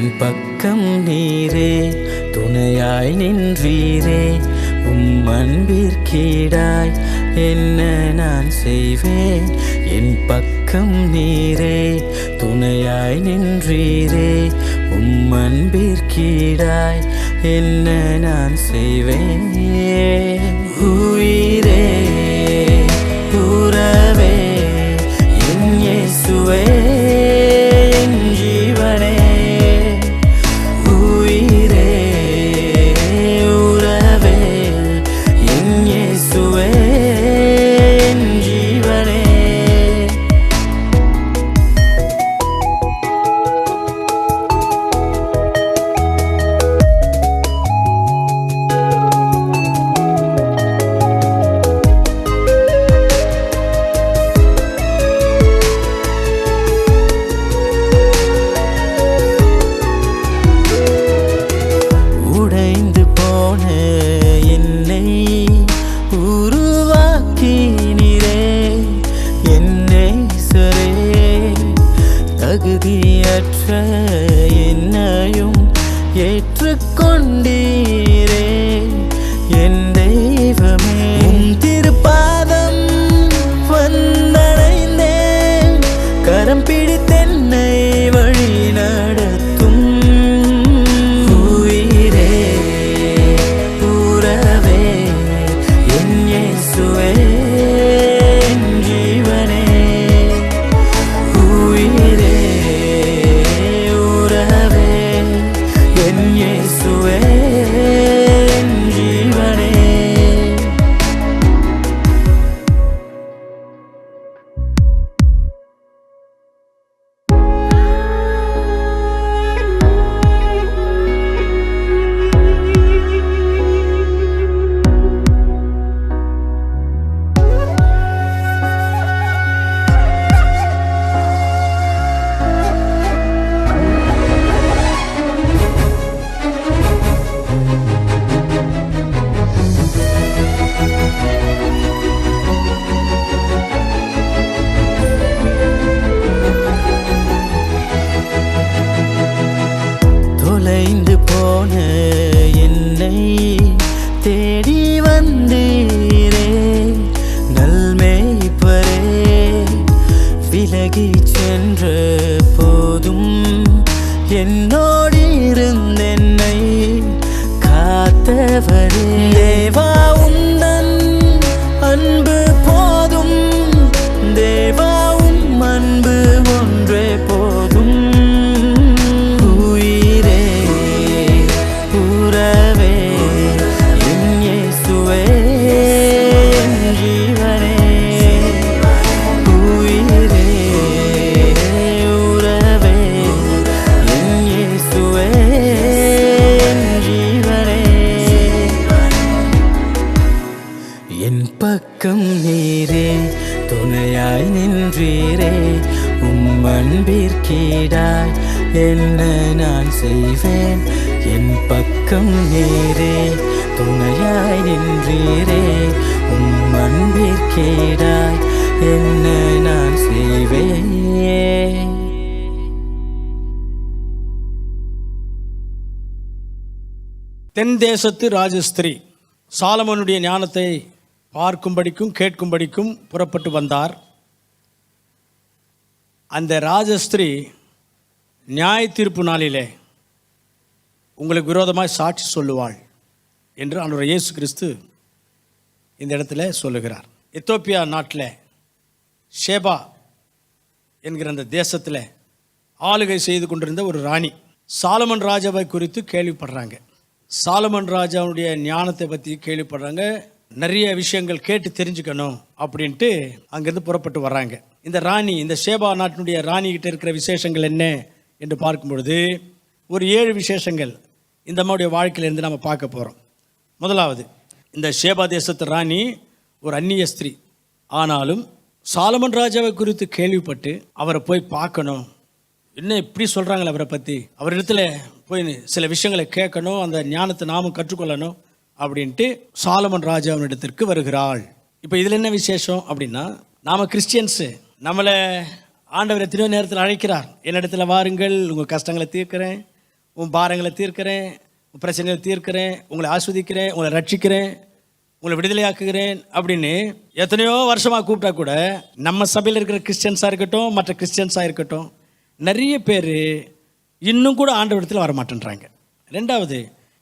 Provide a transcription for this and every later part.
என் பக்கம் நீரே துணையாய் நின்றீரே, உம் அன்பிற்கீடாய் என்ன நான் செய்வேன். என் பக்கம் நீரே துணையாய் நின்றீரே, உம் அன்பிற்கீடாய் என்ன நான் செய்வேன். உயிரே உறவே என் இயேசுவே என் ஜீவனே, உயிரே உறவே என் இயேசுவே என் ஜீவனே. உடைந்து போன என்னை உருவாக்கினீரே, என்னை சரே தகுதியற்ற என்னையும் ஏற்றுக்கொண்டீரே. என் தெய்வமே உம் திருப்பாதம் வந்தடைந்தேன், கரம் பிடித்தென்னை வழி நடத்தும். தொலைந்து போன என்னை தேடி வந்தீரே, நல்மேய்ப்பரே விலகி சென்ற போதும் என்னோடு இருந்தென்னை காத்தவரே. தேவா உந்தன் அன்பு போதும், தேவா உம் அன்பு ஒன்றே போதும். என் பக்கம் நீரே துணையாய் நின்றீரே, உம் அன்பிற்கீடாய் என்ன நான் செய்வேன். என் பக்கம் நீரே துணையாய் நின்றீரே, உம் அன்பிற்கீடாய் என்ன நான் செய்வேன். தென் தேசத்து ராஜஸ்திரி சாலமோனுடைய ஞானத்தை பார்க்கும்படிக்கும் கேட்கும்படிக்கும் புறப்பட்டு வந்தார். அந்த ராஜஸ்திரி நியாய தீர்ப்பு நாளிலே உங்களுக்கு விரோதமாய் சாட்சி சொல்லுவாள் என்று ஆண்டவர் இயேசு கிறிஸ்து இந்த இடத்துல சொல்லுகிறார். எத்தோப்பியா நாட்டில் ஷேபா என்கிற அந்த தேசத்தில் ஆளுகை செய்து கொண்டிருந்த ஒரு ராணி சாலமன் ராஜாவை குறித்து கேள்விப்படுறாங்க. சாலமன் ராஜாவுடைய ஞானத்தை பற்றி கேள்விப்படுறாங்க. நிறைய விஷயங்கள் கேட்டு தெரிஞ்சுக்கணும் அப்படின்ட்டு அங்கேருந்து புறப்பட்டு வர்றாங்க. இந்த ராணி, இந்த ஷேபா நாட்டினுடைய ராணிகிட்ட இருக்கிற விசேஷங்கள் என்ன என்று பார்க்கும் பொழுது ஒரு 7 விசேஷங்கள் இந்த அம்மாவுடைய வாழ்க்கையிலேருந்து நம்ம பார்க்க போகிறோம். முதலாவது, இந்த ஷேபா தேசத்து ராணி ஒரு அந்நிய ஸ்திரீ. ஆனாலும் சாலமன் ராஜாவை குறித்து கேள்விப்பட்டு அவரை போய் பார்க்கணும், என்ன இப்படி சொல்கிறாங்களே அவரை பற்றி, அவரிடத்துல போய் சில விஷயங்களை கேட்கணும், அந்த ஞானத்தை நாமும் கற்றுக்கொள்ளணும் அப்படின்ட்டு சாலமன் ராஜாவினிடத்திற்கு வருகிறாள். இப்போ இதில் என்ன விசேஷம் அப்படின்னா, நாம் கிறிஸ்டியன்ஸு, நம்மளை ஆண்டவர் எத்தனையோ நேரத்தில் அழைக்கிறார். என்னிடத்துல வாருங்கள், உங்கள் கஷ்டங்களை தீர்க்கிறேன், உன் பாரங்களை தீர்க்கிறேன், உன் பிரச்சனைகளை தீர்க்கிறேன், உங்களை ஆஸ்வதிக்கிறேன், உங்களை ரட்சிக்கிறேன், உங்களை விடுதலையாக்குகிறேன் அப்படின்னு எத்தனையோ வருஷமாக கூப்பிட்டா கூட நம்ம சபையில் இருக்கிற கிறிஸ்டியன்ஸாக இருக்கட்டும், மற்ற கிறிஸ்டியன்ஸாக இருக்கட்டும், நிறைய பேர் இன்னும் கூட ஆண்டவரிடத்தில் வரமாட்டேன்றாங்க. ரெண்டாவது,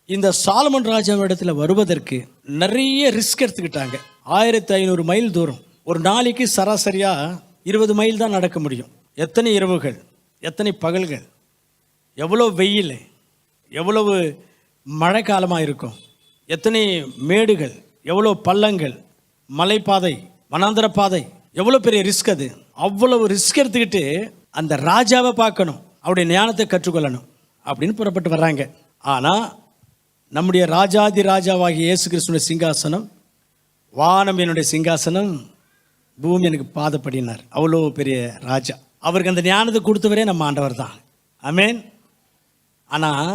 இந்த சாலமன் ராஜாவிடத்தில் வருவதற்கு நிறைய ரிஸ்க் எடுத்துக்கிட்டாங்க. 1500 மைல் தூரம், ஒரு நாளைக்கு சராசரியாக 20 மைல் தான் நடக்க முடியும். எத்தனை இரவுகள், எத்தனை பகல்கள், எவ்வளோ வெயில், எவ்வளவு மழை காலமாக இருக்கும், எத்தனை மேடுகள், எவ்வளோ பள்ளங்கள், மலைப்பாதை, வனாந்தர பாதை, எவ்வளோ பெரிய ரிஸ்க் அது. அவ்வளவு ரிஸ்க் எடுத்துக்கிட்டு அந்த ராஜாவை பார்க்கணும், அவருடைய ஞானத்தை கற்றுக்கொள்ளணும் அப்படின்னு புறப்பட்டு வர்றாங்க. ஆனால் நம்முடைய ராஜாதி ராஜாவாகிய இயேசு கிறிஸ்துவின் சிங்காசனம், வானம் என்னுடைய சிங்காசனம், பூமி எனக்கு பாதப்படினார். அவ்வளோ பெரிய ராஜா. அவருக்கு அந்த ஞானத்தை கொடுத்தவரே நம்ம ஆண்டவர் தான். ஆமென். ஆனால்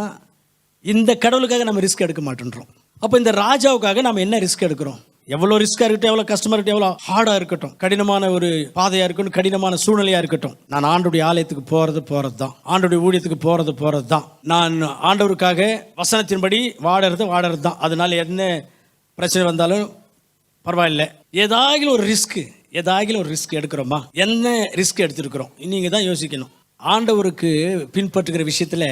இந்த கடவுளுக்காக நம்ம ரிஸ்க் எடுக்க மாட்டேன்றோம். அப்போ இந்த ராஜாவுக்காக நம்ம என்ன ரிஸ்க் எடுக்கிறோம்? எவ்வளோ ரிஸ்க்காக இருக்கட்டும், எவ்வளோ கஷ்டமாக இருக்கட்டும், எவ்வளோ ஹார்டாக இருக்கட்டும், கடினமான ஒரு பாதையாக இருக்கட்டும், கடினமான சூழ்நிலையாக இருக்கட்டும், நான் ஆண்டவருடைய ஆலயத்துக்கு போகிறது தான், ஆண்டவருடைய ஊழியத்துக்கு போகிறது தான், நான் ஆண்டவருக்காக வசனத்தின்படி வாடுறது தான். அதனால என்ன பிரச்சனை வந்தாலும் பரவாயில்லை. ஏதாகிலும் ஒரு ரிஸ்க் எடுக்கிறோமா? என்ன ரிஸ்க் எடுத்துருக்கிறோம்? நீங்கள் தான் யோசிக்கணும். ஆண்டவருக்கு பின்பற்றுகிற விஷயத்தில்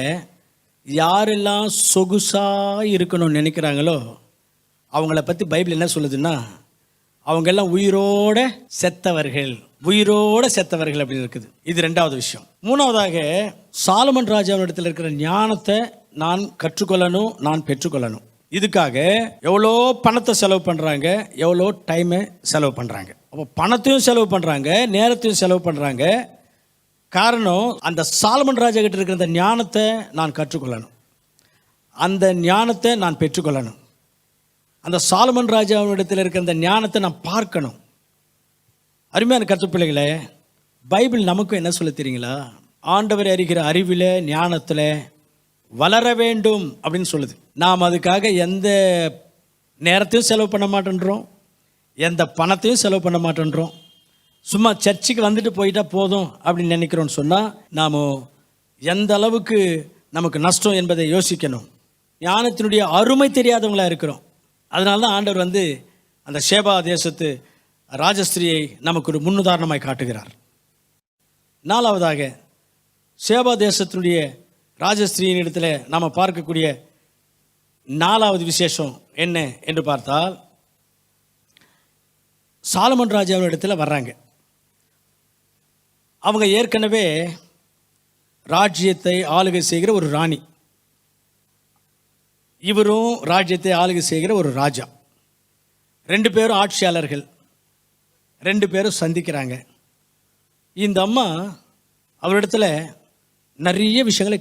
யாரெல்லாம் சொகுசாக இருக்கணும்னு நினைக்கிறாங்களோ அவங்கள பற்றி பைபிள் என்ன சொல்லுதுன்னா, அவங்கெல்லாம் உயிரோட செத்தவர்கள் அப்படின்னு இருக்குது. இது ரெண்டாவது விஷயம். மூணாவதாக, சாலமன் ராஜாவிடத்தில் இருக்கிற ஞானத்தை நான் கற்றுக்கொள்ளணும், நான் பெற்றுக்கொள்ளணும். இதுக்காக எவ்வளோ பணத்தை செலவு பண்ணுறாங்க, எவ்வளோ டைமை செலவு பண்ணுறாங்க. அப்போ பணத்தையும் செலவு பண்ணுறாங்க, நேரத்தையும் செலவு பண்ணுறாங்க. காரணம், அந்த சாலமன் ராஜா கிட்ட இருக்கிற அந்த ஞானத்தை நான் கற்றுக்கொள்ளணும், அந்த ஞானத்தை நான் பெற்றுக்கொள்ளணும், அந்த சாலமன் ராஜாவிடத்தில் இருக்கிற அந்த ஞானத்தை நான் பார்க்கணும். அருமையான கர்த்தர் பிள்ளைகளே, பைபிள் நமக்கும் என்ன சொல்ல தெரியுங்களா? ஆண்டவரை அறிகிற அறிவில், ஞானத்தில் வளர வேண்டும் அப்படின்னு சொல்லுது. நாம் அதுக்காக எந்த நேரத்தையும் செலவு பண்ண மாட்டேன்றோம், எந்த பணத்தையும் செலவு பண்ண மாட்டேன்றோம். சும்மா சர்ச்சுக்கு வந்துட்டு போயிட்டா போதும் அப்படின்னு நினைக்கிறோன்னு சொன்னால் நாம் எந்த அளவுக்கு நமக்கு நஷ்டம் என்பதை யோசிக்கணும். ஞானத்தினுடைய அருமை தெரியாதவங்களாக இருக்கிறோம். அதனால தான் ஆண்டவர் அந்த ஷேபா தேசத்து ராஜஸ்திரியை நமக்கு ஒரு முன்னுதாரணமாய் காட்டுகிறார். நாலாவதாக, ஷேபா தேசத்தினுடைய ராஜஸ்திரியின் இடத்துல நாம் பார்க்கக்கூடிய நாலாவது விசேஷம் என்ன என்று பார்த்தால், சாலமன் ராஜாவின் இடத்துல வர்றாங்க. அவங்க ஏற்கனவே ராஜ்யத்தை ஆளுகை செய்கிற ஒரு ராணி, இவரும் ராஜ்யத்தை ஆளுகை செய்கிற ஒரு ராஜா. 2 பேரும் ஆட்சியாளர்கள், 2 பேரும் சந்திக்கிறாங்க. இந்த அம்மா அவரிடத்துல நிறைய விஷயங்களை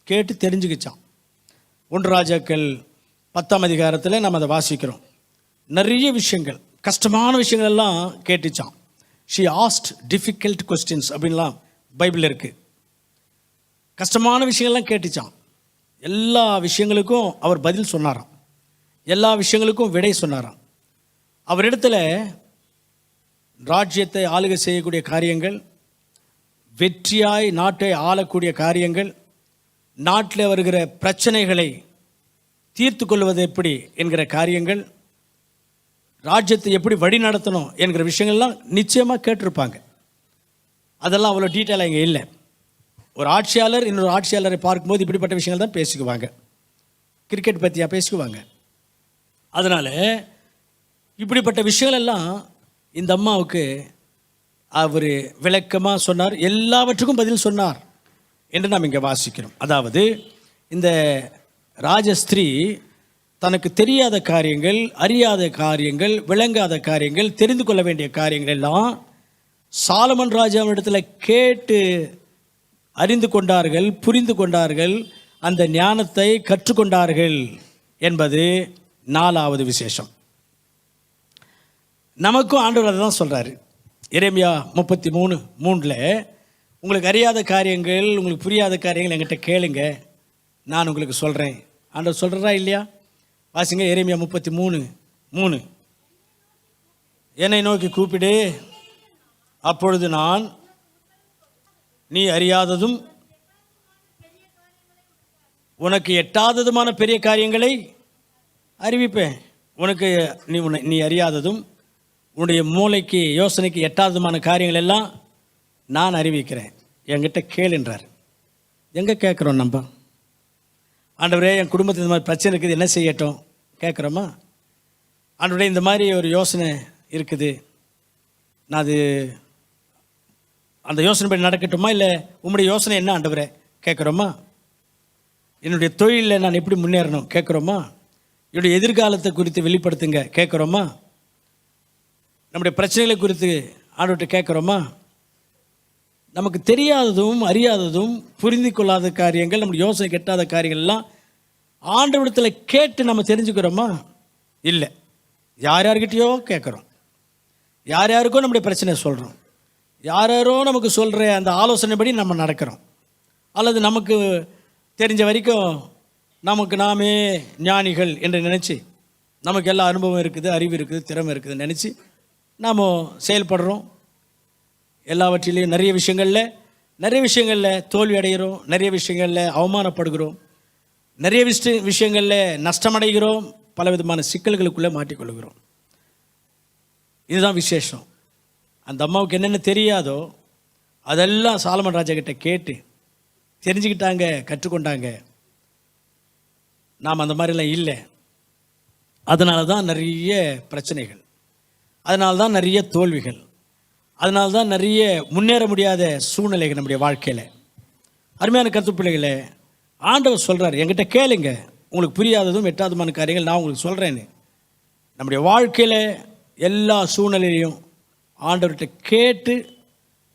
கேட்டு தெரிஞ்சுக்கிச்சான். 1 ராஜாக்கள் 10ஆம் அதிகாரத்தில் நம்ம அதை வாசிக்கிறோம். நிறைய விஷயங்கள், கஷ்டமான விஷயங்கள் எல்லாம் கேட்டுச்சான். ஷி ஆஸ்ட் டிஃபிகல்ட் கொஸ்டின்ஸ் அப்படின்லாம் பைபிள் இருக்குது. கஷ்டமான விஷயங்கள்லாம் கேட்டுச்சான். எல்லா விஷயங்களுக்கும் அவர் பதில் சொன்னாராம், எல்லா விஷயங்களுக்கும் விடை சொன்னாராம். அவரிடத்துல ராஜ்யத்தை ஆளுகை செய்யக்கூடிய காரியங்கள், வெற்றியாய் நாட்டை ஆளக்கூடிய காரியங்கள், நாட்டில் வருகிற பிரச்சனைகளை தீர்த்து கொள்வது எப்படி என்கிற காரியங்கள், ராஜ்யத்தை எப்படி வழி நடத்தணும் என்கிற விஷயங்கள்லாம் நிச்சயமாக கேட்டிருப்பாங்க. அதெல்லாம் அவ்வளோ டீட்டெயிலாக இங்கே இல்லை. ஒரு ஆட்சியாளர் இன்னொரு ஆட்சியாளரை பார்க்கும்போது இப்படிப்பட்ட விஷயங்கள் தான் பேசிக்குவாங்க. கிரிக்கெட் பற்றியா பேசிக்குவாங்க. அதனால் இப்படிப்பட்ட விஷயங்கள் எல்லாம் இந்த அம்மாவுக்கு அவர் விளக்கமாக சொன்னார், எல்லாவற்றுக்கும் பதில் சொன்னார் என்று நாம் இங்கே வாசிக்கிறோம். அதாவது இந்த ராஜஸ்திரீ தனக்கு தெரியாத காரியங்கள், அறியாத காரியங்கள், விளங்காத காரியங்கள், தெரிந்து கொள்ள வேண்டிய காரியங்கள் எல்லாம் சாலமன் ராஜாவிடத்தில் கேட்டு அறிந்து கொண்டார்கள், புரிந்து கொண்டார்கள், அந்த ஞானத்தை கற்றுக்கொண்டார்கள் என்பது 4வது விசேஷம். நமக்கும் ஆண்டவர் அதை தான் சொல்கிறாரு. எரேமியா 33:3 உங்களுக்கு அறியாத காரியங்கள், உங்களுக்கு புரியாத காரியங்கள் என்கிட்ட கேளுங்க, நான் உங்களுக்கு சொல்கிறேன். ஆண்டவர் சொல்கிறா இல்லையா? வாசிங்க எரேமியா 33:3. என்னை நோக்கி கூப்பிடு, அப்பொழுது நான் நீ அறியாததும் உனக்கு எட்டாததுமான பெரிய காரியங்களை அறிவிப்பேன். உனக்கு நீ அறியாததும் உன்னுடைய மூளைக்கு யோசனைக்கு எட்டாததுமான காரியங்கள் எல்லாம் நான் அறிவிக்கிறேன். என்கிட்ட கேளுன்றார். எங்கே கேட்குறோம் நம்ம? ஆண்டவரே, என் குடும்பத்தில் இந்த மாதிரி பிரச்சனை இருக்குது, என்ன செய்யட்டும் கேட்குறோமா? ஆண்டவரே, இந்த மாதிரி ஒரு யோசனை இருக்குது, நான் அது அந்த யோசனை படி நடக்கட்டுமா, இல்லை உங்களுடைய யோசனை என்ன ஆண்டவரே கேட்குறோமா? என்னுடைய தொழிலில் நான் எப்படி முன்னேறணும் கேட்குறோமா? என்னுடைய எதிர்காலத்தை குறித்து வெளிப்படுத்துங்க கேட்குறோமா? நம்முடைய பிரச்சனைகளை குறித்து ஆண்டவர்கிட்ட கேட்குறோமா? நமக்கு தெரியாததும் அறியாததும் புரிந்து கொள்ளாத காரியங்கள், நம்முடைய யோசனை கெட்டாத காரியங்கள் எல்லாம் ஆண்டவரிடத்தில் கேட்டு நம்ம தெரிஞ்சுக்கிறோமா? இல்லை. யார்கிட்டயோ கேட்குறோம், யாருக்கோ நம்முடைய பிரச்சனை சொல்கிறோம், யாரோ நமக்கு சொல்கிற அந்த ஆலோசனைப்படி நம்ம நடக்கிறோம். அல்லது நமக்கு தெரிஞ்ச வரைக்கும் நமக்கு நாமே ஞானிகள் என்று நினச்சி, நமக்கு எல்லா அனுபவம் இருக்குது, அறிவு இருக்குது, திறமை இருக்குதுன்னு நினச்சி நாம் செயல்படுறோம். எல்லாவற்றிலையும் நிறைய விஷயங்களில் தோல்வி அடைகிறோம், நிறைய விஷயங்களில் அவமானப்படுகிறோம், நிறைய விஷயங்களில் நஷ்டமடைகிறோம், பல விதமான சிக்கல்களுக்குள்ளே மாட்டிக்கொள்கிறோம். இதுதான் விசேஷம். அந்த அம்மாவுக்கு என்னென்ன தெரியாதோ அதெல்லாம் சாலமன் ராஜா கிட்ட கேட்டு தெரிஞ்சுக்கிட்டாங்க, கற்றுக்கொண்டாங்க. நாம் அந்த மாதிரிலாம் இல்லை. அதனால தான் நிறைய பிரச்சனைகள், அதனால தான் நிறைய தோல்விகள், அதனால தான் நிறைய முன்னேற முடியாத சூழ்நிலைகள் நம்முடைய வாழ்க்கையில். அருமையான கருத்து பிள்ளைகளே, ஆண்டவர் சொல்கிறார், என்கிட்ட கேளுங்க, உங்களுக்கு புரியாததும் எட்டாததுமான காரியங்கள் நான் உங்களுக்கு சொல்கிறேன்னு. நம்முடைய வாழ்க்கையில் எல்லா சூழ்நிலையிலையும் ஆண்டவர்கிட்ட கேட்டு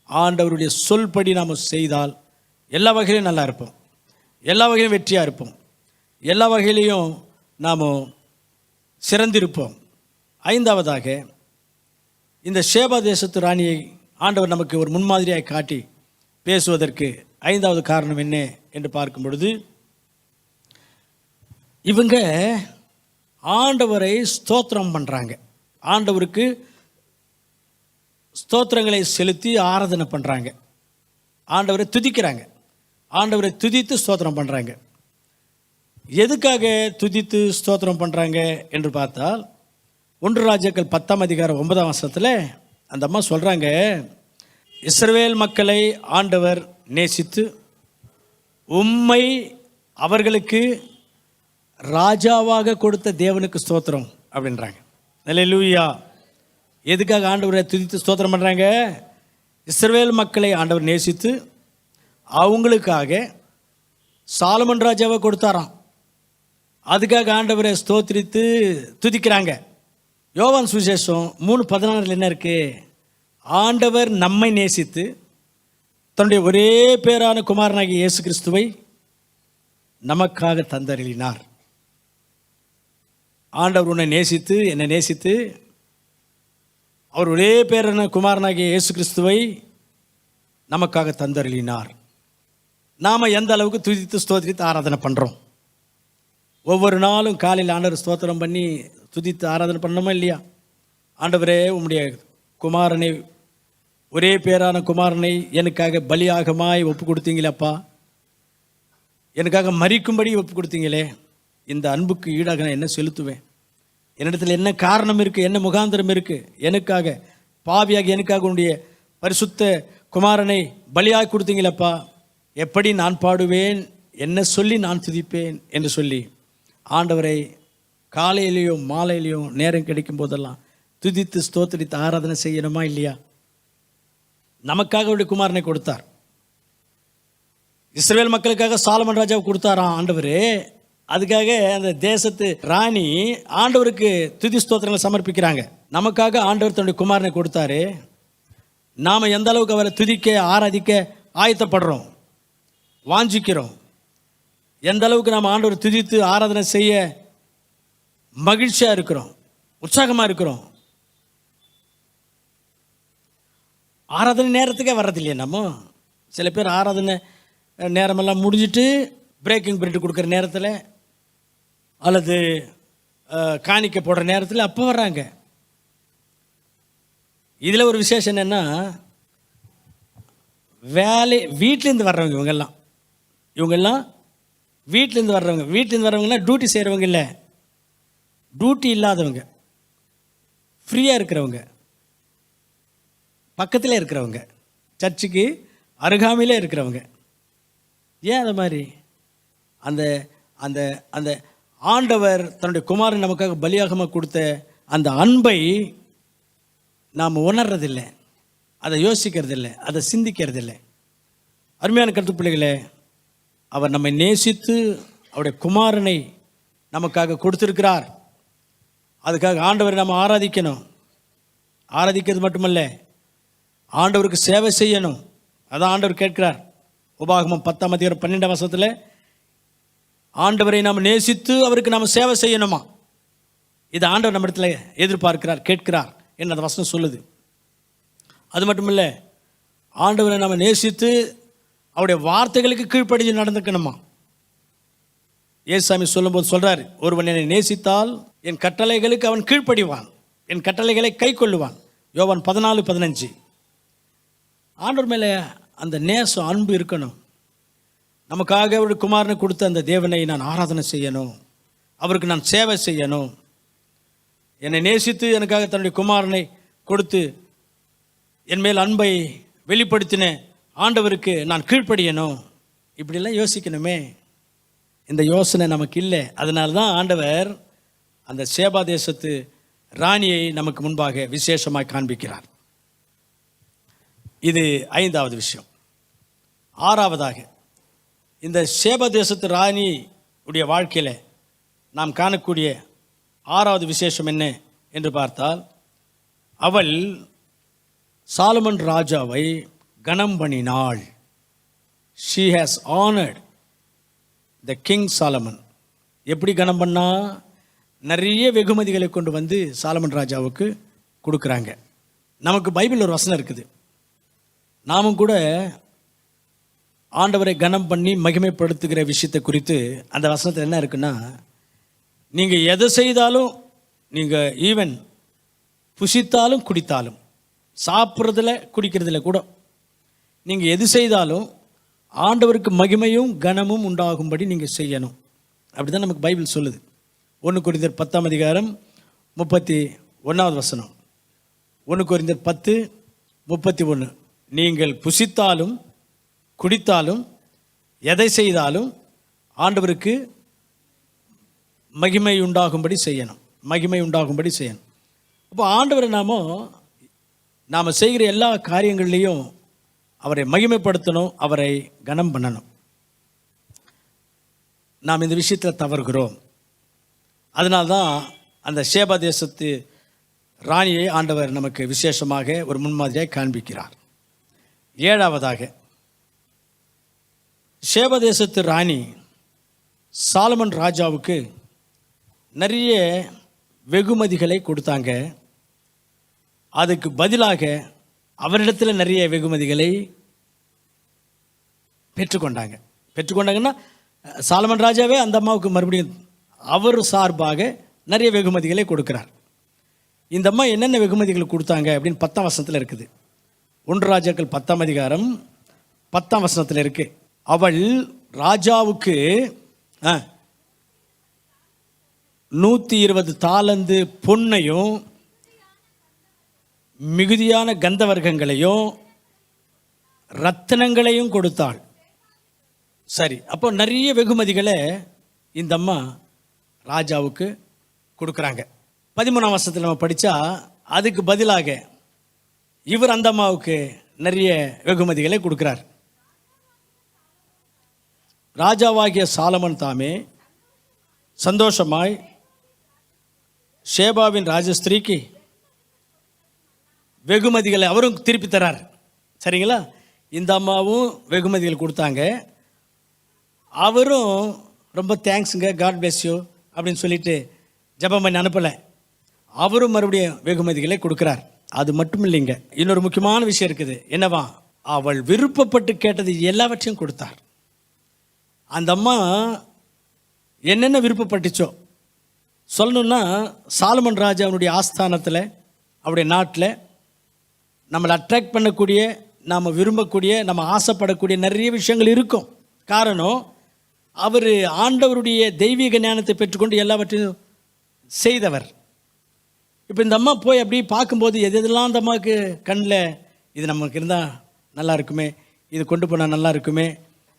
ஆண்டவருடைய சொல்படி நாம் செய்தால் எல்லா வகையிலையும் நல்லா இருப்போம், எல்லா வகையிலும் வெற்றியாக இருப்போம், எல்லா வகையிலையும் நாம் சிறந்திருப்போம். ஐந்தாவதாக, இந்த ஷேபா தேசத்து ராணியை ஆண்டவர் நமக்கு ஒரு முன்மாதிரியாக காட்டி பேசுவதற்கு ஐந்தாவது காரணம் என்ன என்று பார்க்கும் பொழுது, இவங்க ஆண்டவரை ஸ்தோத்திரம் பண்ணுறாங்க, ஆண்டவருக்கு ஸ்தோத்திரங்களை செலுத்தி ஆராதனை பண்ணுறாங்க, ஆண்டவரை துதிக்கிறாங்க, ஆண்டவரை துதித்து ஸ்தோத்திரம் பண்ணுறாங்க. எதுக்காக துதித்து ஸ்தோத்திரம் பண்ணுறாங்க என்று பார்த்தால், 1 ராஜாக்கள் 10ஆம் அதிகாரம் 9ஆம் வசனத்தில் அந்த அம்மா சொல்கிறாங்க, இஸ்ரவேல் மக்களை ஆண்டவர் நேசித்து உம்மை அவர்களுக்கு ராஜாவாக கொடுத்த தேவனுக்கு ஸ்தோத்திரம் அப்படின்றாங்க. அல்லேலூயா. எதுக்காக ஆண்டவரை துதித்து ஸ்தோத்திரம் பண்ணுறாங்க? இஸ்ரவேல் மக்களை ஆண்டவர் நேசித்து அவங்களுக்காக சாலமன் ராஜாவை கொடுத்தாராம். அதுக்காக ஆண்டவரை ஸ்தோத்திரித்து துதிக்கிறாங்க. யோவான் சுவிசேஷம் 3:16 என்ன இருக்கு? ஆண்டவர் நம்மை நேசித்து தன்னுடைய ஒரே பேரான குமாரனாகிய இயேசு கிறிஸ்துவை நமக்காக தந்தருளினார். ஆண்டவர் உன்னை நேசித்து, என்னை நேசித்து, அவர் ஒரே பேரான குமாரனாகிய இயேசு கிறிஸ்துவை நமக்காக தந்தருளினார். நாம் எந்த அளவுக்கு துதித்து ஸ்தோத்திரித்து ஆராதனை பண்ணுறோம்? ஒவ்வொரு நாளும் காலையில் ஆண்டவர் ஸ்தோத்திரம் பண்ணி துதித்து ஆராதனை பண்ணணுமா இல்லையா? ஆண்டவரே, உம்முடைய குமாரனை, ஒரே பேரான குமாரனை எனக்காக பலியாகமாய் ஒப்பு கொடுத்தீங்களேப்பா, எனக்காக மரிக்கும்படி ஒப்பு கொடுத்தீங்களே, இந்த அன்புக்கு ஈடாக நான் என்ன செலுத்துவேன்? என்னிடத்தில் என்ன காரணம் இருக்குது, என்ன முகாந்திரம் இருக்குது? எனக்காக, பாவியாக எனக்காக உன்னுடைய பரிசுத்த குமாரனை பலியாக கொடுத்தீங்களேப்பா, எப்படி நான் பாடுவேன், என்ன சொல்லி நான் துதிப்பேன் என்று சொல்லி ஆண்டவரை காலையிலையும் மாலையிலையும் நேரம் கிடைக்கும் போதெல்லாம் துதித்து ஸ்தோத்திரித்து ஆராதனை செய்யணுமா இல்லையா? நமக்காக அவருடைய குமாரனை கொடுத்தார். இஸ்ரவேல் மக்களுக்காக சாலமன் ராஜாவை கொடுத்தாராம் ஆண்டவர். அதுக்காக அந்த தேசத்து ராணி ஆண்டவருக்கு துதி ஸ்தோத்திரங்களை சமர்ப்பிக்கிறாங்க. நமக்காக ஆண்டவர் தன்னுடைய குமாரனை கொடுத்தாரு. நாம் எந்த அளவுக்கு அவரை துதிக்க ஆராதிக்க ஆயத்தப்படுறோம், வாஞ்சிக்கிறோம், எந்த அளவுக்கு நாம் ஆண்டவர் துதித்து ஆராதனை செய்ய மகிழ்ச்சியாக இருக்கிறோம், உற்சாகமாக இருக்கிறோம். ஆராதனை நேரத்துக்கே வர்றது இல்லையா? நம்ம சில பேர் ஆராதனை நேரமெல்லாம் முடிஞ்சிட்டு பிரேக்கிங் பிரெட் கொடுக்குற நேரத்தில் அல்லது காணிக்க போடுற நேரத்தில் அப்போ வர்றாங்க. இதில் ஒரு விசேஷம் என்னென்னா, வீட்டிலேருந்து வர்றவங்க இவங்கெல்லாம் வீட்டிலேருந்து வர்றவங்கன்னா டியூட்டி செய்கிறவங்க இல்லை, டியூட்டி இல்லாதவங்க, ஃப்ரீயாக இருக்கிறவங்க, பக்கத்தில் இருக்கிறவங்க, சர்ச்சுக்கு அருகாமையிலே இருக்கிறவங்க. ஏன் அது மாதிரி? அந்த அந்த அந்த ஆண்டவர் தன்னுடைய குமாரன் நமக்காக பலியாகமாக கொடுத்த அந்த அன்பை நாம் உணர்றதில்லை, அதை யோசிக்கிறதில்லை, அதை சிந்திக்கிறதில்லை. அருமையான கருத்து பிள்ளைகளே, அவர் நம்மை நேசித்து அவருடைய குமாரனை நமக்காக கொடுத்திருக்கிறார். அதுக்காக ஆண்டவரை நம்ம ஆராதிக்கணும். ஆராதிக்கிறது மட்டுமல்ல, ஆண்டவருக்கு சேவை செய்யணும். அதான் ஆண்டவர் கேட்கிறார். உபாகமம் 10:12 ஆண்டவரை நாம் நேசித்து அவருக்கு நாம் சேவை செய்யணுமா? இது ஆண்டவர் நம்ம இடத்துல எதிர்பார்க்கிறார், கேட்கிறார் என்று அந்த வசனம் சொல்லுது. அது மட்டுமில்ல, ஆண்டவரை நாம் நேசித்து அவருடைய வார்த்தைகளுக்கு கீழ்ப்படிஞ்சு நடந்துக்கணுமா? ஏசாமி சொல்லும்போது சொல்றாரு, ஒருவன் என்னை நேசித்தால் என் கட்டளைகளுக்கு அவன் கீழ்ப்படிவான், என் கட்டளைகளை கை கொள்ளுவான். யோவான் 14:15. ஆண்டவர் மேலே அந்த நேசம், அன்பு இருக்கணும். நமக்காக அவருடைய குமாரனை கொடுத்த அந்த தேவனை நான் ஆராதனை செய்யணும், அவருக்கு நான் சேவை செய்யணும். என்னை நேசித்து எனக்காக தன்னுடைய குமாரனை கொடுத்து என் மேல் அன்பை வெளிப்படுத்தின ஆண்டவருக்கு நான் கீழ்ப்படியணும். இப்படிலாம் யோசிக்கணுமே. இந்த யோசனை நமக்கு இல்லை. அதனால தான் ஆண்டவர் அந்த சேபா தேசத்து ராணியை நமக்கு முன்பாக விசேஷமாக காண்பிக்கிறார். இது 5வது விஷயம். 6வதாக, இந்த சேபா தேசத்து ராணி உடைய வாழ்க்கையில் நாம் காணக்கூடிய 6வது விசேஷம் என்ன என்று பார்த்தால், அவள் சாலமன் ராஜாவை கனம் பண்ணினாள். she has honored the king Solomon. எப்படி கனம் பண்ணா? நிறைய வெகுமதிகளை கொண்டு வந்து சாலமன் ராஜாவுக்கு கொடுக்குறாங்க. நமக்கு பைபிள் ஒரு வசனம் இருக்குது. நாமும் கூட ஆண்டவரை கனம் பண்ணி மகிமைப்படுத்துகிற விஷயத்தை குறித்து அந்த வசனத்தில் என்ன இருக்குன்னா, நீங்கள் எதை செய்தாலும், நீங்கள் ஈவன் புசித்தாலும் குடித்தாலும், சாப்பிட்றதில் குடிக்கிறதில் கூட நீங்கள் எது செய்தாலும் ஆண்டவருக்கு மகிமையும் கனமும் உண்டாகும்படி நீங்கள் செய்யணும். அப்படி தான் நமக்கு பைபிள் சொல்லுது. 1 கொரிந்தியர் 10:31 1 கொரிந்தியர் 10:31. நீங்கள் புசித்தாலும் குடித்தாலும் எதை செய்தாலும் ஆண்டவருக்கு மகிமை உண்டாகும்படி செய்யணும். அப்போ ஆண்டவரை நாம் செய்கிற எல்லா காரியங்கள்லேயும் அவரை மகிமைப்படுத்தணும், அவரை கனம் பண்ணணும். நாம் இந்த விஷயத்தில் தவறுகிறோம். அதனால்தான் அந்த சேபா தேசத்து ராணியை ஆண்டவர் நமக்கு விசேஷமாக ஒரு முன்மாதிரியாக காண்பிக்கிறார். 7வதாக, சேபா தேசத்து ராணி சாலமன் ராஜாவுக்கு நிறைய வெகுமதிகளை கொடுத்தாங்க. அதுக்கு பதிலாக அவரிடத்தில் நிறைய வெகுமதிகளை பெற்றுக்கொண்டாங்கன்னா சாலமன் ராஜாவே அந்த அம்மாவுக்கு மறுபடியும் அவர் சார்பாக நிறைய வெகுமதிகளை கொடுக்கிறார். இந்த அம்மா என்னென்ன வெகுமதிகள் கொடுத்தாங்க அப்படின்னு 10ஆம் வசனத்தில் இருக்குது. 1 ராஜாக்கள் 10:10 இருக்கு. அவள் ராஜாவுக்கு 120 தாலந்து பொன்னையும் மிகுதியான கந்தவர்க்கங்களையும் ரத்தினங்களையும் கொடுத்தாள். சரி, அப்போ நிறைய வெகுமதிகளை இந்த அம்மா ராஜாவுக்கு கொடுக்குறாங்க. 13ஆம் வசனத்தில் நம்ம படித்தா அதுக்கு பதிலாக இவர் அந்த அம்மாவுக்கு நிறைய வெகுமதிகளை கொடுக்குறார். ராஜாவாகிய சாலமன் தாமே சந்தோஷமாய் ஷேபாவின் ராஜஸ்திரீக்கு வெகுமதிகளை அவரும் திருப்பி தரார். சரிங்களா? இந்த அம்மாவும் வெகுமதிகள் கொடுத்தாங்க, அவரும் ரொம்ப தேங்க்ஸுங்க, காட் பிளஸ் யூ அப்படின்னு சொல்லிட்டு ஜெபம் பண்ணி அனுப்பலை, அவரும் மறுபடியும் வெகுமதிகளை கொடுக்குறார். அது மட்டும் இல்லைங்க, இன்னொரு முக்கியமான விஷயம் இருக்குது. என்னவா? அவள் விருப்பப்பட்டு கேட்டது எல்லாவற்றையும் கொடுத்தார். அந்த அம்மா என்னென்ன விருப்பப்பட்டுச்சோ சொல்லணுன்னா, சாலமன் ராஜாவுடைய ஆஸ்தானத்தில் அவருடைய நாட்டில் நம்மளை அட்ராக்ட் பண்ணக்கூடிய, நாம் விரும்பக்கூடிய, நம்ம ஆசைப்படக்கூடிய நிறைய விஷயங்கள் இருக்கும். காரணம், அவர் ஆண்டவருடைய தெய்வீக ஞானத்தை பெற்றுக்கொண்டு எல்லாவற்றையும் செய்தவர். இப்போ இந்த அம்மா போய் அப்படி பார்க்கும்போது எதெல்லாம் அந்த அம்மாவுக்கு கண்ணில் இது நமக்கு இருந்தால் நல்லா இருக்குமே, இது கொண்டு போனால் நல்லா இருக்குமே,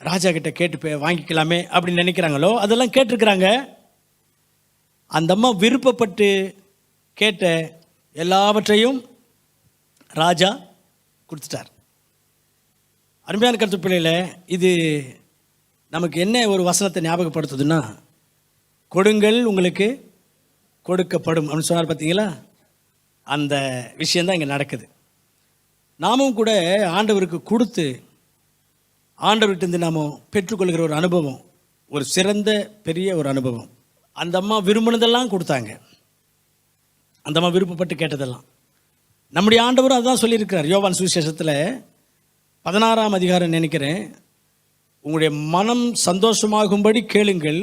ராஜா கிட்ட கேட்டு வாங்கிக்கலாமே அப்படின்னு நினைக்கிறாங்களோ அதெல்லாம் கேட்டிருக்கிறாங்க. அந்த அம்மா விருப்பப்பட்டு கேட்ட எல்லாவற்றையும் ராஜா கொடுத்துட்டார். அருமையான கருத்து பிள்ளையில் இது நமக்கு என்ன ஒரு வசனத்தை ஞாபகப்படுத்துதுன்னா, கொடுங்கள் உங்களுக்கு கொடுக்கப்படும் அப்படின்னு சொன்னார் பார்த்தீங்களா? அந்த விஷயந்தான் இங்கே நடக்குது. நாமும் கூட ஆண்டவருக்கு கொடுத்து ஆண்டவர்கிட்டருந்து நாம் பெற்றுக்கொள்கிற ஒரு அனுபவம் ஒரு சிறந்த பெரிய ஒரு அனுபவம். அந்த அம்மா விரும்பினதெல்லாம் கொடுத்தாங்க. அந்த அம்மா விருப்பப்பட்டு கேட்டதெல்லாம். நம்முடைய ஆண்டவரும் அதுதான் சொல்லியிருக்கிறார். யோவான் சுவிசேஷத்தில் 16ஆம் அதிகாரம் நினைக்கிறேன், உங்களுடைய மனம் சந்தோஷமாகும்படி கேளுங்கள்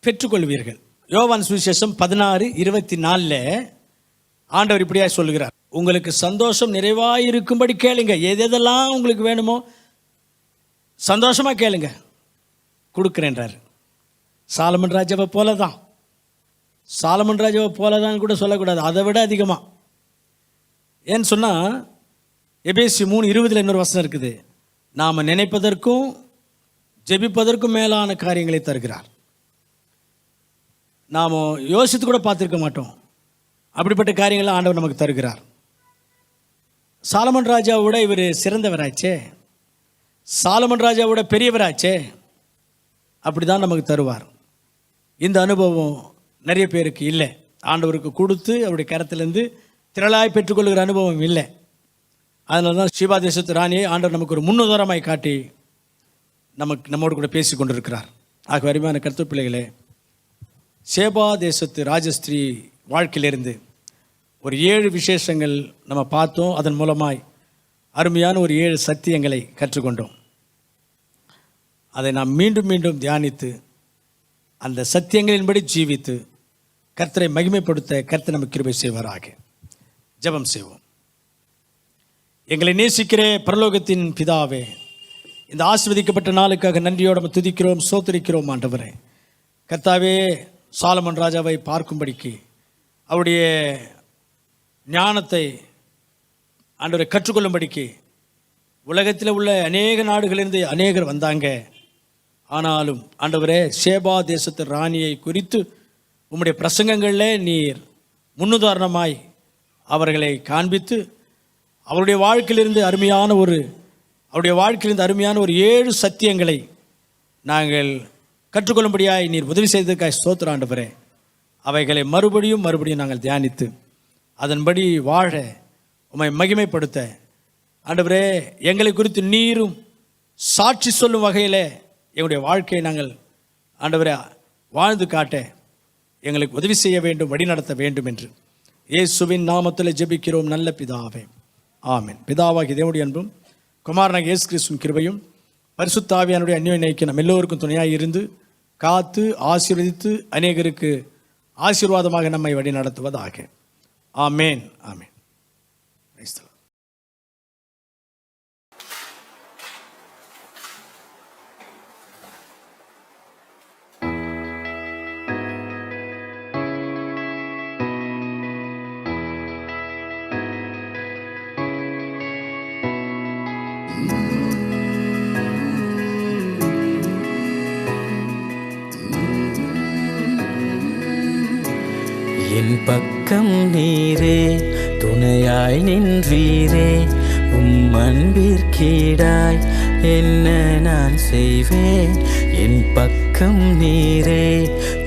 பெற்றுக்கொள்வீர்கள். யோவான் சுவிசேஷம் 16:24 ஆண்டவர் இப்படியா சொல்லுகிறார், உங்களுக்கு சந்தோஷம் நிறைவாக இருக்கும்படி கேளுங்க. எதெல்லாம் உங்களுக்கு வேணுமோ சந்தோஷமாக கேளுங்க, கொடுக்குறேன்றார். சாலமன் ராஜாவை போல தான், சாலமன் ராஜாவை போல தான் கூட சொல்லக்கூடாது, அதை விட அதிகமாக. ஏன்னு சொன்னால் எபேசி 3:20 இன்னொரு வசனம் இருக்குது, நாம் நினைப்பதற்கும் ஜெபிப்பதற்கும் மேலான காரியங்களை தருகிறார். நாம் யோசித்து கூட பார்த்துருக்க மாட்டோம், அப்படிப்பட்ட காரியங்களை ஆண்டவர் நமக்கு தருகிறார். சாலமன் ராஜாவோட இவர் சிறந்தவராச்சே, சாலமன் ராஜாவோட பெரியவராச்சே, அப்படி தான் நமக்கு தருவார். இந்த அனுபவம் நிறைய பேருக்கு இல்லை. ஆண்டவருக்கு கொடுத்து அவருடைய கரத்திலேருந்து திரளாய் பெற்றுக்கொள்கிற அனுபவம் இல்லை. அதனால தான் ஷீபா தேசத்து ராணியை ஆண்டவர் நமக்கு ஒரு முன்னுதாரணமாய் காட்டி நம்மோடு கூட பேசி கொண்டிருக்கிறார். ஆக அருமையான கருத்து பிள்ளைகளே, சேபா தேசத்து ராஜஸ்திரீ வாழ்க்கையிலிருந்து ஒரு 7 விசேஷங்கள் நம்ம பார்த்தோம். அதன் மூலமாய் அருமையான ஒரு 7 சத்தியங்களை கற்றுக்கொண்டோம். அதை நாம் மீண்டும் மீண்டும் தியானித்து அந்த சத்தியங்களின்படி ஜீவித்து கர்த்தரை மகிமைப்படுத்த கர்த்தர் நமக்கு கிருபை செய்வாராக. ஜெபம் செய்வோம். எங்களை நேசிக்கிற பரலோகத்தின் பிதாவே, இந்த ஆசீர்வதிக்கப்பட்ட நாளுக்காக நன்றியோடு துதிக்கிறோம், ஸ்தோத்திரிக்கிறோம். ஆண்டவரே கர்த்தாவே, சாலமன் ராஜாவை பார்க்கும்படிக்கு அவருடைய ஞானத்தை ஆண்டவரை கற்றுக்கொள்ளும்படிக்கு உலகத்தில் உள்ள அநேக நாடுகளிலிருந்து அநேகர் வந்தாங்க. ஆனாலும் ஆண்டவரே, சேபா தேசத்து ராணியை குறித்து உம்முடைய பிரசங்கங்களில் நீர் முன்னுதாரணமாய் அவர்களை காண்பித்து அவருடைய வாழ்க்கையிலிருந்து அருமையான ஒரு 7 சத்தியங்களை நாங்கள் கற்றுக்கொள்ளும்படியாய் நீர் உதவி செய்ததற்காக ஸ்தோத்திரம் ஆண்டவரே. அவைகளை மறுபடியும் நாங்கள் தியானித்து அதன்படி வாழ உம்மை மகிமைப்படுத்த ஆண்டவரே, எங்களை குறித்து நீரும் சாட்சி சொல்லும் வகையில் எங்களுடைய வாழ்க்கையை நாங்கள் ஆண்டவரே வாழ்ந்து காட்ட எங்களுக்கு உதவி செய்ய வேண்டும், வழிநடத்த வேண்டும் என்று இயேசுவின் நாமத்தில் ஜெபிக்கிறோம் நல்ல பிதாவே, ஆமென். பிதாவாகிய தேவனுடைய அன்பும் குமாரனாகிய இயேசு கிறிஸ்துவின் கிருபையும் பரிசுத்த ஆவியானுடைய அந்யோன்ய ஐக்கியம் நம்ம எல்லோருக்கும் துணையாக இருந்து காத்து ஆசீர்வதித்து அநேகருக்கு ஆசீர்வாதமாக நம்மை வழி நடத்துவதாக. ஆமென், ஆமென். என் பக்கம் நீரே துணையாய் நின்றீரே, அன்பிற்கீடாய் என்ன நான் செய்வேன். என் பக்கம் நீரே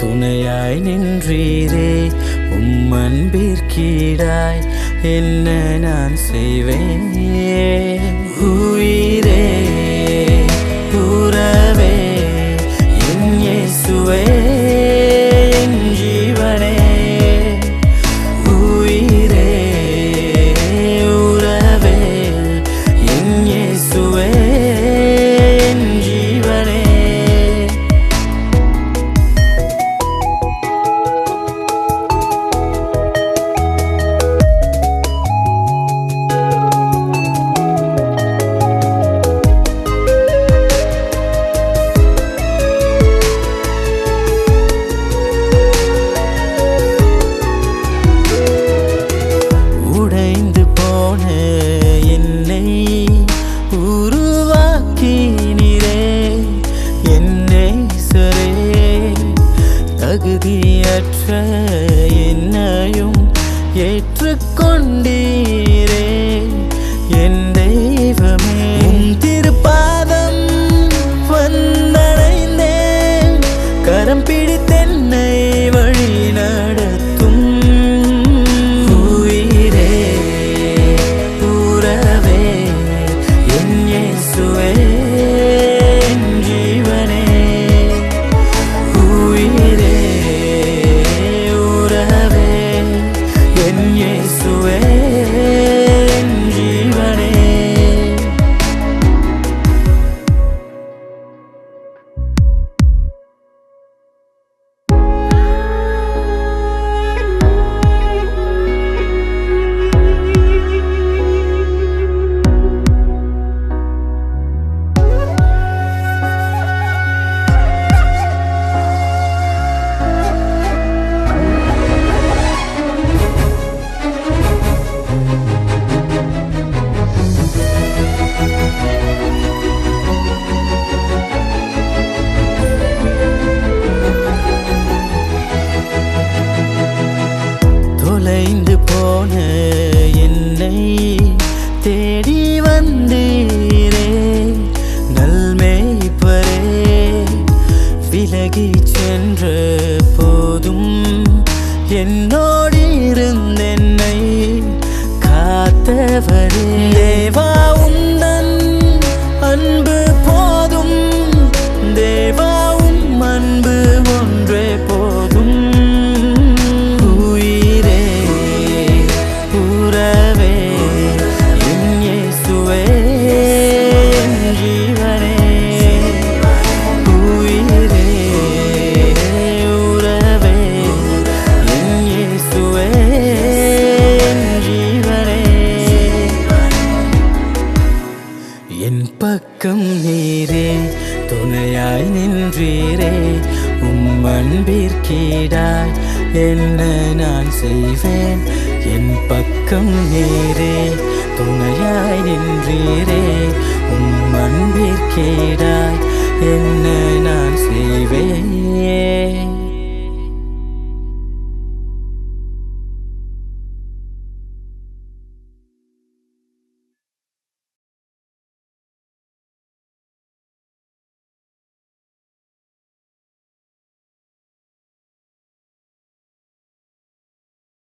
துணையாய் நின்றீரே, அன்பிற்கீடாய் என்ன நான் செய்வேன். உயிரே உறவே என் இயேசுவே என் ஜீவனே, இயேசுவே என் ஜீவனே. தொலைந்து போன என்னை தேடி வந்தீரே நல்மேய்ப்பரே. விலகி சென்ற போதும் என்னோடு இருந்தென்னை காத்தவரே. தேவா உந்தன் அன்பு போதும், தேவா உம் அன்பு ஒன்றே போதும். உயிரே உறவே என் இயேசுவே என் ஜீவனே. உயிரே உறவே என் இயேசுவே என் ஜீவனே. என் பக்கம் நீரே துணையாய் நின்றீரே. உம் அன்பிற்கீடாய் என்ன நான் செய்வேன். என் பக்கம் நீரே துணையாய் நின்றீரே. உம் அன்பிற்கீடாய் என்ன